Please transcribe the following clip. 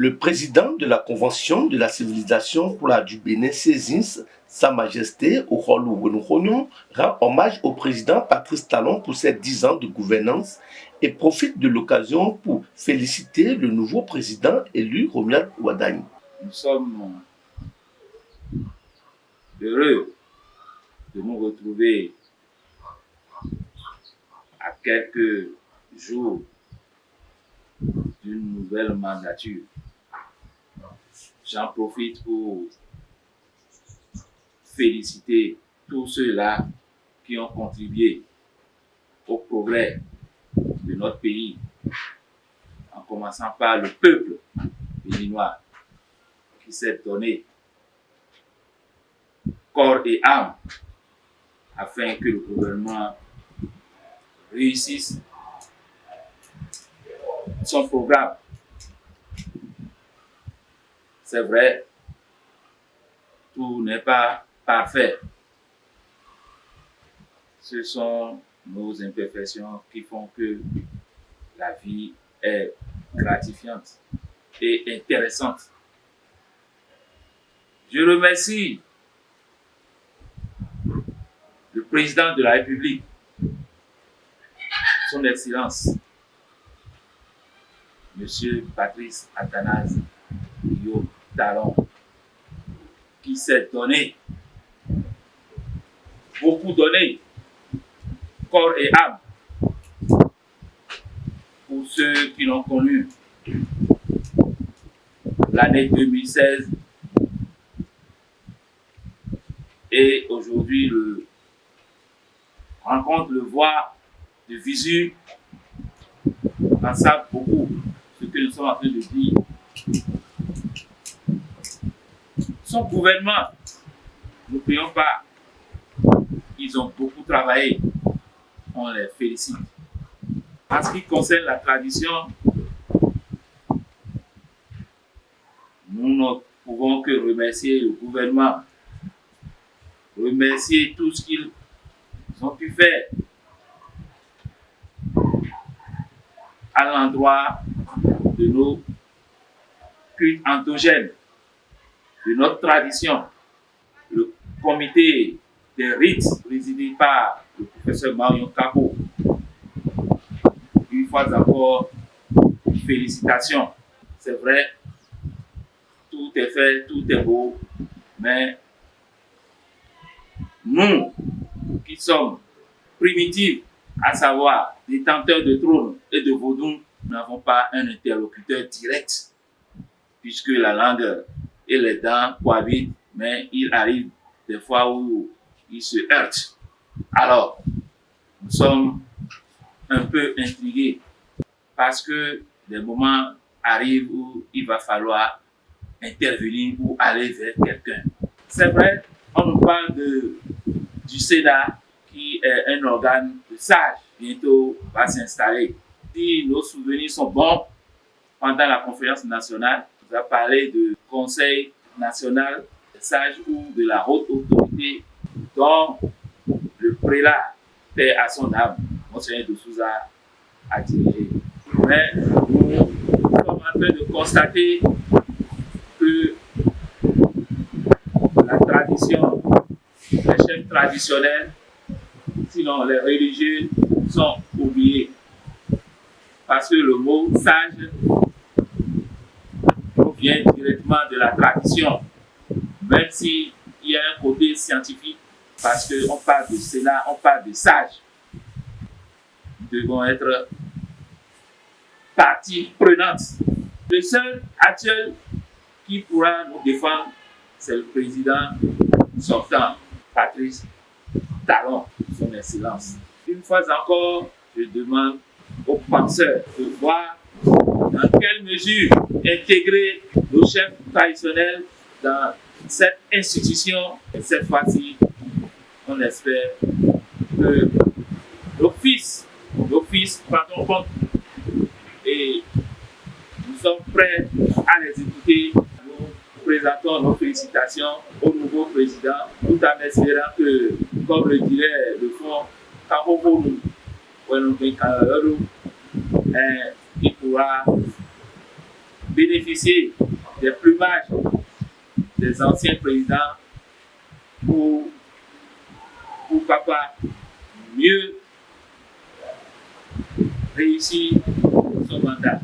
Le président de la Convention de la civilisation du Bénin saisit Sa Majesté Okholu Wenukhonyon rend hommage au président Patrice Talon pour ses 10 ans de gouvernance et profite de l'occasion pour féliciter le nouveau président élu Romuald Wadagni. Nous sommes heureux de nous retrouver à quelques jours d'une nouvelle mandature. J'en profite pour féliciter tous ceux-là qui ont contribué au progrès de notre pays, en commençant par le peuple béninois qui s'est donné corps et âme afin que le gouvernement réussisse son programme. C'est vrai, tout n'est pas parfait. Ce sont nos imperfections qui font que la vie est gratifiante et intéressante. Je remercie le président de la République, son Excellence, Monsieur Patrice Athanase Guillaume Talon, qui s'est donné, beaucoup donné, corps et âme, pour ceux qui l'ont connu l'année 2016 et aujourd'hui rencontre le voir de visu, en savent beaucoup ce que nous sommes en train de dire. Son gouvernement, nous ne payons pas. Ils ont beaucoup travaillé. On les félicite. En ce qui concerne la tradition, nous ne pouvons que remercier le gouvernement, remercier tout ce qu'ils ont pu faire à l'endroit de nos cultes endogènes, de notre tradition. Le comité des rites présidé par le professeur Marion Cabo. Une fois encore, félicitations. C'est vrai, tout est fait, tout est beau, mais nous qui sommes primitifs, à savoir détenteurs de trône et de vaudou, nous n'avons pas un interlocuteur direct, puisque la langue et les dents cohabitent, mais il arrive des fois où ils se heurtent. Alors, nous sommes un peu intrigués parce que des moments arrivent où il va falloir intervenir ou aller vers quelqu'un. C'est vrai, on nous parle du Sénat qui est un organe de sages, bientôt va s'installer. Si nos souvenirs sont bons, pendant la conférence nationale, on a parlé de Conseil national des sages ou de la haute autorité dont le prélat, paix à son âme, Monseigneur de Souza, a dirigé. Mais nous sommes en train de constater que la tradition, les chefs traditionnels, sinon les religieux, sont oubliés. Parce que le mot sage vient directement de la tradition, même s'il y a un côté scientifique, parce qu'on parle de Sénat, on parle de sages. Nous devons être partie prenante. Le seul actuel qui pourra nous défendre, c'est le président sortant, Patrice Talon, son Excellence. Une fois encore, je demande aux penseurs de voir dans quelle mesure intégrer nos chefs traditionnels dans cette institution. Et cette fois-ci, on espère que nos fils prendront compte et nous sommes prêts à les écouter. Nous présentons nos félicitations au nouveau président, tout en espérant que, comme le dirait le fond, il pourra bénéficier des plumages des anciens présidents pour papa mieux réussir son mandat.